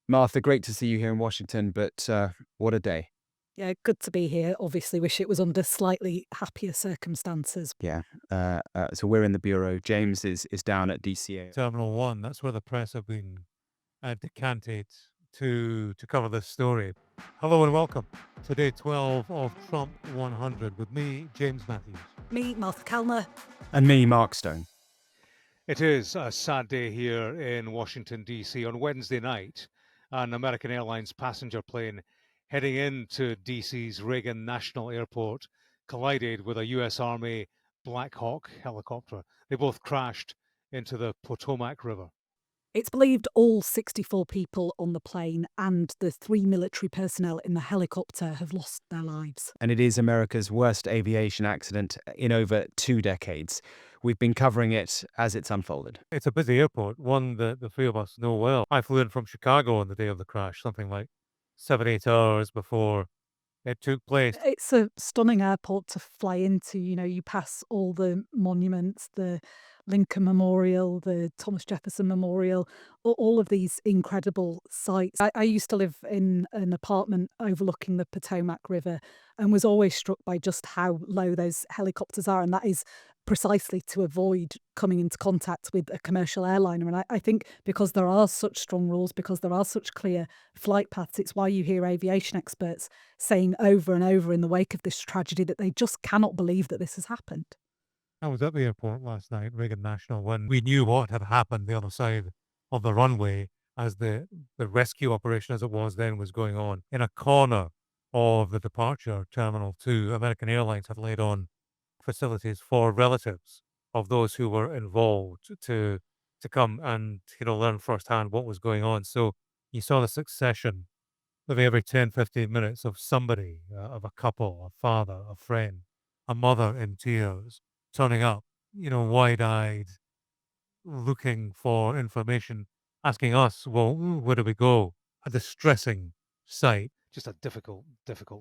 Martha, great to see you here in Washington, but what a day. Yeah, good to be here. Obviously, wish it was under slightly happier circumstances. Yeah. So we're in the bureau. James is down at DCA. Terminal 1. That's where the press have been decanted to cover this story. Hello and welcome to day 12 of Trump 100 with me, James Matthews. Me, Martha Kelner. And me, Mark Stone. It is a sad day here in Washington, D.C. On Wednesday night, an American Airlines passenger plane heading into D.C.'s Reagan National Airport collided with a U.S. Army Black Hawk helicopter. They both crashed into the Potomac River. It's believed all 64 people on the plane and the 3 military personnel in the helicopter have lost their lives. And it is America's worst aviation accident in over 2 decades. We've been covering it as it's unfolded. It's a busy airport, one that the three of us know well. I flew in from Chicago on the day of the crash, something like 7-8 hours before it took place. It's a stunning airport to fly into. You pass all the monuments, the Lincoln Memorial, the Thomas Jefferson Memorial, all of these incredible sites. I used to live in an apartment overlooking the Potomac River and was always struck by just how low those helicopters are. And that is precisely to avoid coming into contact with a commercial airliner. And I think because there are such strong rules, because there are such clear flight paths, it's why you hear aviation experts saying over and over in the wake of this tragedy that they just cannot believe that this has happened. I was at the airport last night, Reagan National, when we knew what had happened the other side of the runway as the rescue operation, as it was then, was going on. In a corner of the departure Terminal 2, American Airlines had laid on facilities for relatives of those who were involved to come and, learn firsthand what was going on. So you saw the succession of every 10, 15 minutes of somebody, of a couple, a father, a friend, a mother in tears, turning up, wide-eyed, looking for information, asking us, well, where do we go? A distressing sight. Just a difficult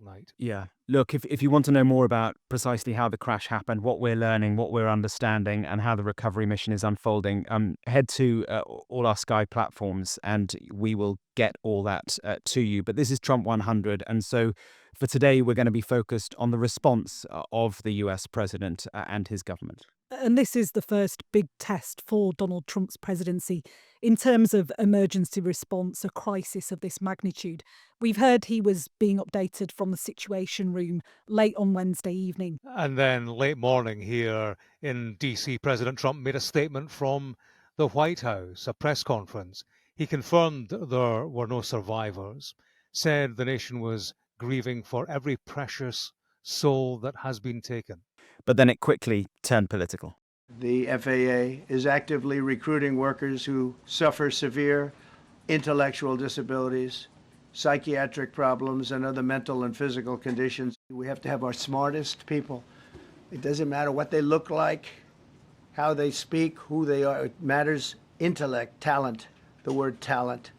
night. Yeah. Look, if you want to know more about precisely how the crash happened, what we're learning, what we're understanding, and how the recovery mission is unfolding, head to all our Sky platforms and we will get all that to you. But this is Trump 100. And so for today, we're going to be focused on the response of the US president and his government. And this is the first big test for Donald Trump's presidency in terms of emergency response, a crisis of this magnitude. We've heard he was being updated from the Situation Room late on Wednesday evening. And then late morning here in D.C., President Trump made a statement from the White House, a press conference. He confirmed there were no survivors, said the nation was grieving for every precious soul that has been taken. But then it quickly turned political. The FAA is actively recruiting workers who suffer severe intellectual disabilities, psychiatric problems, and other mental and physical conditions. We have to have our smartest people. It doesn't matter what they look like, how they speak, who they are. It matters intellect, talent, the word talent.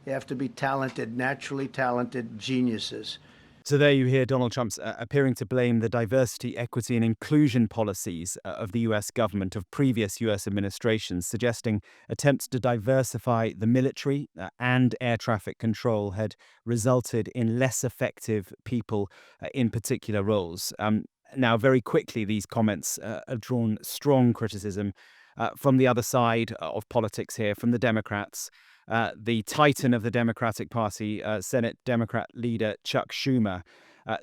They have to be talented, naturally talented geniuses. So there you hear Donald Trump's appearing to blame the diversity, equity, and inclusion policies of the US government of previous US administrations, suggesting attempts to diversify the military and air traffic control had resulted in less effective people in particular roles. Now, very quickly, these comments have drawn strong criticism from the other side of politics here, from the Democrats. The titan of the Democratic Party, Senate Democrat leader Chuck Schumer,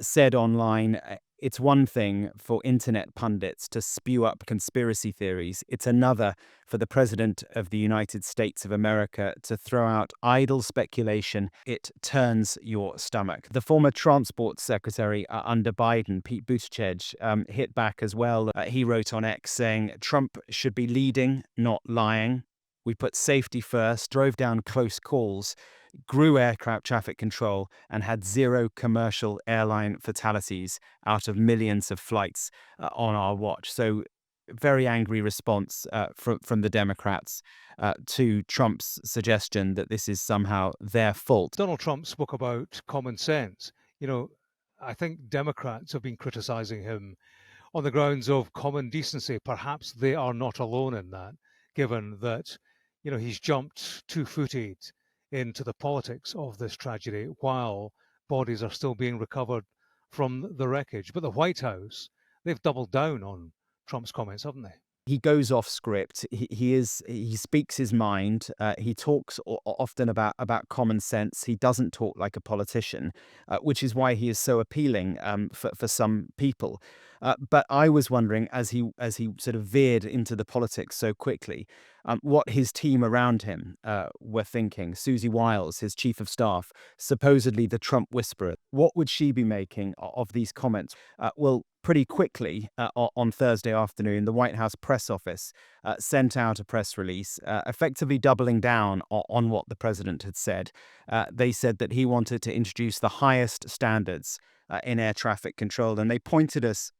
said online, it's one thing for internet pundits to spew up conspiracy theories. It's another for the President of the United States of America to throw out idle speculation. It turns your stomach. The former transport secretary under Biden, Pete Buttigieg, hit back as well. He wrote on X saying, Trump should be leading, not lying. We put safety first, drove down close calls, grew aircraft traffic control, and had zero commercial airline fatalities out of millions of flights on our watch. So, very angry response from the Democrats to Trump's suggestion that this is somehow their fault. Donald Trump spoke about common sense. I think Democrats have been criticizing him on the grounds of common decency. Perhaps they are not alone in that, given that he's jumped 2-footed into the politics of this tragedy while bodies are still being recovered from the wreckage. But the White House, they've doubled down on Trump's comments, haven't they? He goes off script. He speaks his mind. He talks often about common sense. He doesn't talk like a politician, which is why he is so appealing for some people. But I was wondering, as he sort of veered into the politics so quickly, what his team around him were thinking. Susie Wiles, his chief of staff, supposedly the Trump whisperer, what would she be making of these comments? Well, pretty quickly on Thursday afternoon, the White House press office sent out a press release, effectively doubling down on what the president had said. They said that he wanted to introduce the highest standards in air traffic control, and they pointed us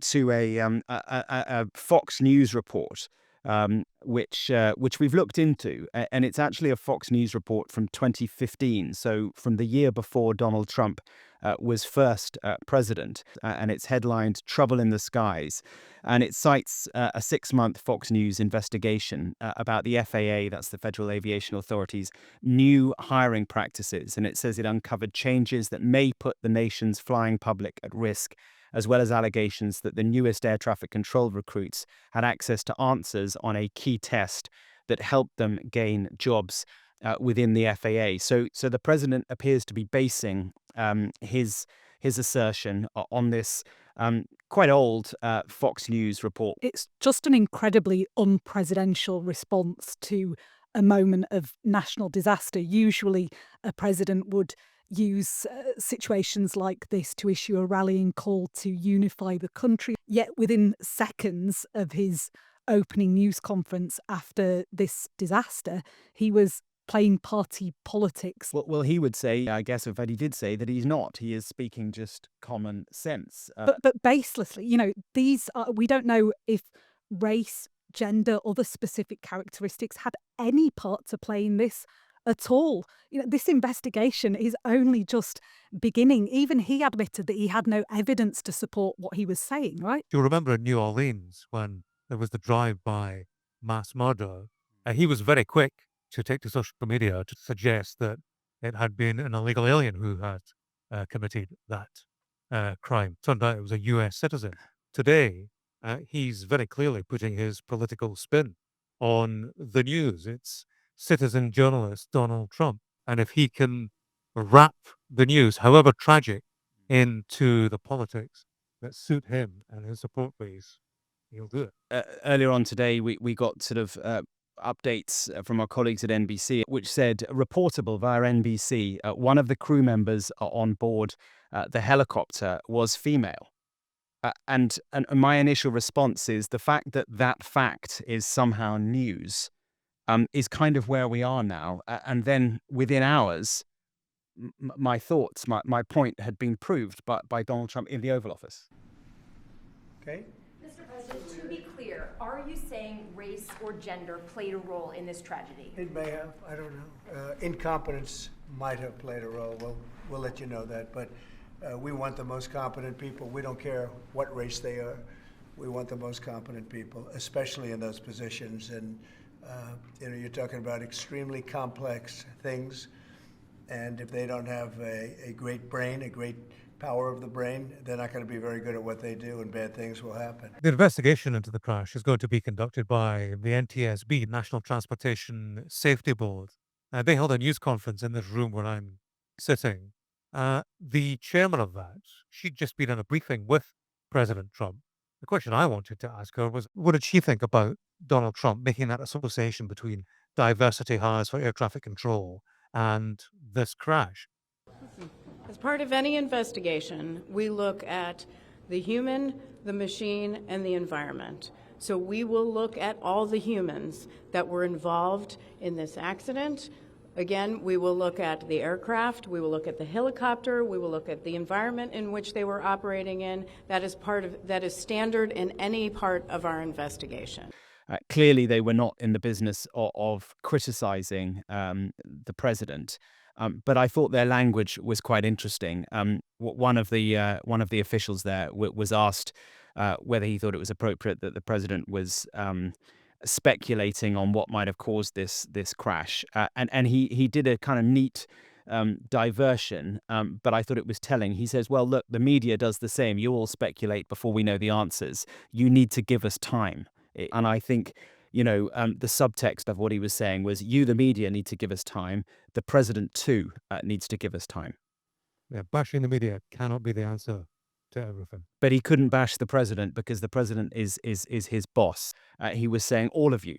to a Fox News report. Which we've looked into, and it's actually a Fox News report from 2015, so from the year before Donald Trump was first president, and it's headlined "Trouble in the Skies," and it cites a 6-month Fox News investigation about the FAA, that's the Federal Aviation Authority's new hiring practices, and it says it uncovered changes that may put the nation's flying public at risk, as well as allegations that the newest air traffic control recruits had access to answers on a key test that helped them gain jobs within the FAA. So the president appears to be basing his assertion on this quite old Fox News report. It's just an incredibly unpresidential response to a moment of national disaster. Usually, a president would use situations like this to issue a rallying call to unify the country. Yet within seconds of his opening news conference after this disaster, he was playing party politics. Well, he would say, I guess, in fact, he did say that he's not. He is speaking just common sense. But baselessly, these are, we don't know if race, gender, other specific characteristics had any part to play in this at all. This investigation is only just beginning. Even he admitted that he had no evidence to support what he was saying, right? Do you remember in New Orleans when there was the drive-by mass murder? He was very quick to take to social media to suggest that it had been an illegal alien who had committed that crime. Turned out it was a US citizen. Today, he's very clearly putting his political spin on the news. It's citizen journalist Donald Trump. And if he can wrap the news, however tragic, into the politics that suit him and his support base, he'll do it. Earlier on today, we got sort of updates from our colleagues at NBC, which said, reportable via NBC, one of the crew members on board the helicopter was female. And my initial response is the fact that fact is somehow news is kind of where we are now. And then within hours, my thoughts, my point had been proved by Donald Trump in the Oval Office. Okay? Mr. President, to be clear, are you saying race or gender played a role in this tragedy? It may have. I don't know. Incompetence might have played a role. We'll let you know that. But we want the most competent people. We don't care what race they are. We want the most competent people, especially in those positions. And you're talking about extremely complex things. And if they don't have a great brain, a great power of the brain, they're not going to be very good at what they do, and bad things will happen. The investigation into the crash is going to be conducted by the NTSB, National Transportation Safety Board. They held a news conference in this room where I'm sitting. The chairman of that, she'd just been in a briefing with President Trump. The question I wanted to ask her was, what did she think about Donald Trump making that association between diversity hires for air traffic control and this crash? As part of any investigation, we look at the human, the machine, and the environment. So we will look at all the humans that were involved in this accident. Again, we will look at the aircraft, we will look at the helicopter, we will look at the environment in which they were operating in. That is standard in any part of our investigation. Clearly, they were not in the business of criticizing the president. But I thought their language was quite interesting. One of the officials there was asked whether he thought it was appropriate that the president was speculating on what might have caused this crash. And he did a kind of neat diversion, but I thought it was telling. He says, well, look, the media does the same. You all speculate before we know the answers. You need to give us time. And I think, the subtext of what he was saying was, you, the media, need to give us time. The president, too, needs to give us time. Yeah, bashing the media cannot be the answer to everything. But he couldn't bash the president because the president is his boss. He was saying, all of you,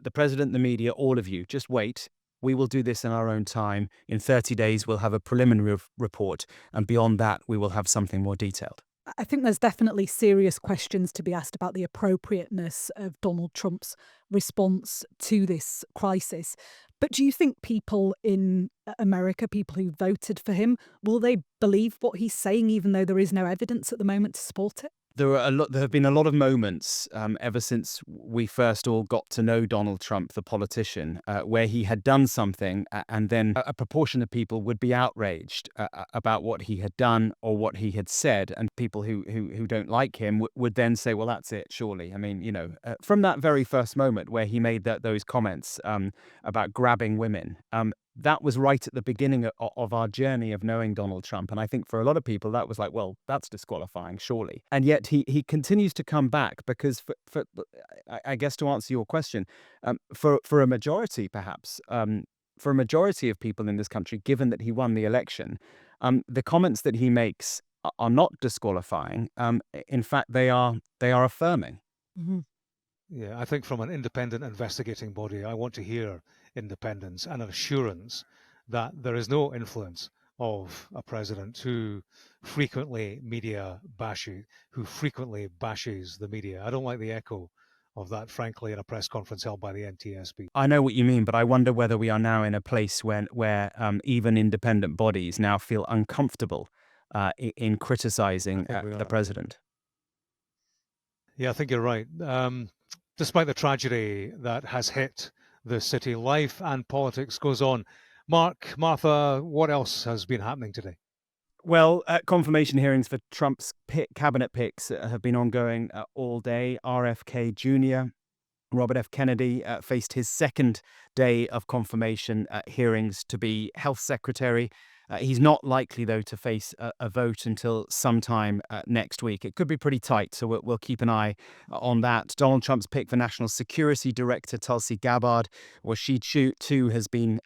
the president, the media, all of you, just wait. We will do this in our own time. In 30 days, we'll have a preliminary report. And beyond that, we will have something more detailed. I think there's definitely serious questions to be asked about the appropriateness of Donald Trump's response to this crisis. But do you think people in America, people who voted for him, will they believe what he's saying, even though there is no evidence at the moment to support it? There have been a lot of moments ever since we first all got to know Donald Trump, the politician, where he had done something and then a proportion of people would be outraged about what he had done or what he had said. And people who don't like him would then say, well, that's it, surely. I mean, from that very first moment where he made those comments about grabbing women, that was right at the beginning of our journey of knowing Donald Trump. And I think for a lot of people, that was like, well, that's disqualifying, surely. And yet he continues to come back because, for I guess to answer your question, for a majority, perhaps, for a majority of people in this country, given that he won the election, the comments that he makes are not disqualifying. In fact, they are affirming. Mm-hmm. Yeah, I think from an independent investigating body, I want to hear independence and an assurance that there is no influence of a president who frequently bashes the media. I don't like the echo of that, frankly, in a press conference held by the NTSB. I know what you mean, but I wonder whether we are now in a place where even independent bodies now feel uncomfortable in criticizing the president. Yeah, I think you're right. Despite the tragedy that has hit the city, life and politics goes on. Martha, what else has been happening today? Well, confirmation hearings for Trump's cabinet picks have been ongoing all day. RFK Jr., Robert F. Kennedy, faced his second day of confirmation hearings to be health secretary. He's not likely, though, to face a vote until sometime next week. It could be pretty tight, so we'll keep an eye on that. Donald Trump's pick for National Security Director, Tulsi Gabbard, she too has been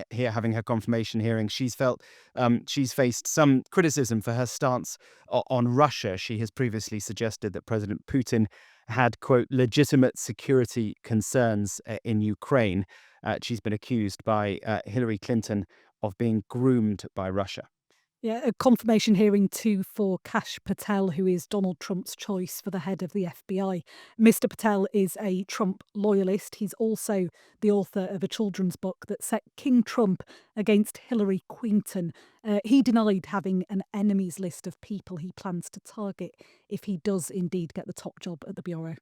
here having her confirmation hearing. She's faced some criticism for her stance on Russia. She has previously suggested that President Putin had, quote, legitimate security concerns in Ukraine. She's been accused by Hillary Clinton of being groomed by Russia. Yeah, a confirmation hearing too for Kash Patel, who is Donald Trump's choice for the head of the FBI. Mr. Patel is a Trump loyalist. He's also the author of a children's book that set King Trump against Hillary Clinton. He denied having an enemies list of people he plans to target if he does indeed get the top job at the Bureau.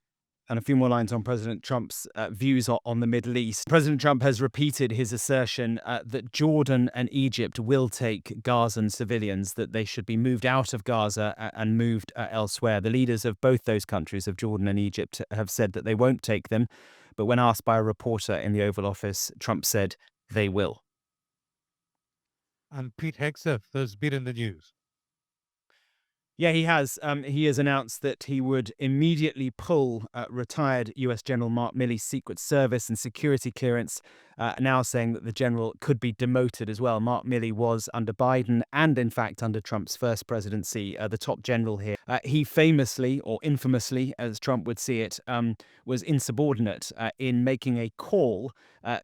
And a few more lines on President Trump's views on the Middle East. President Trump has repeated his assertion that Jordan and Egypt will take Gazan civilians, that they should be moved out of Gaza and moved elsewhere. The leaders of both those countries, of Jordan and Egypt, have said that they won't take them. But when asked by a reporter in the Oval Office, Trump said they will. And Pete Hegseth has been in the news. Yeah, he has. He has announced that he would immediately pull retired U.S. General Mark Milley's Secret Service and security clearance, now saying that the general could be demoted as well. Mark Milley was under Biden and, in fact, under Trump's first presidency, the top general here. He famously, or infamously, as Trump would see it, was insubordinate in making a call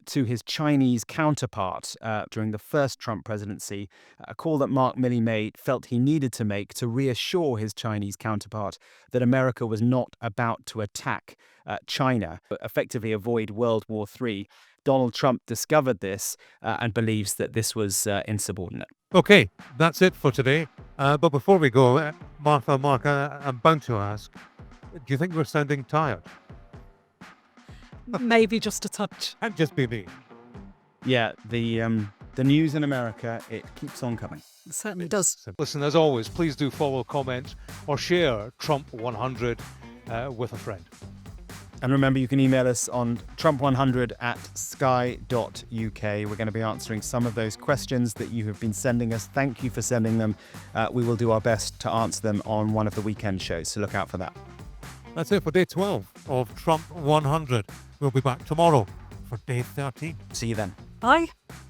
to his Chinese counterpart during the first Trump presidency, a call that Mark Milley felt he needed to make to reassure his Chinese counterpart that America was not about to attack China, but effectively avoid World War III. Donald Trump discovered this and believes that this was insubordinate. Okay, that's it for today. But before we go, Martha, Mark, I'm bound to ask, do you think we're sounding tired? Maybe just a touch. Can't just be me. Yeah, the news in America, it keeps on coming. It certainly does. Listen, as always, please do follow, comment, or share Trump 100 with a friend. And remember, you can email us on trump100@sky.uk. We're going to be answering some of those questions that you have been sending us. Thank you for sending them. We will do our best to answer them on one of the weekend shows, so look out for that. That's it for day 12 of Trump 100. We'll be back tomorrow for day 13. See you then. Bye.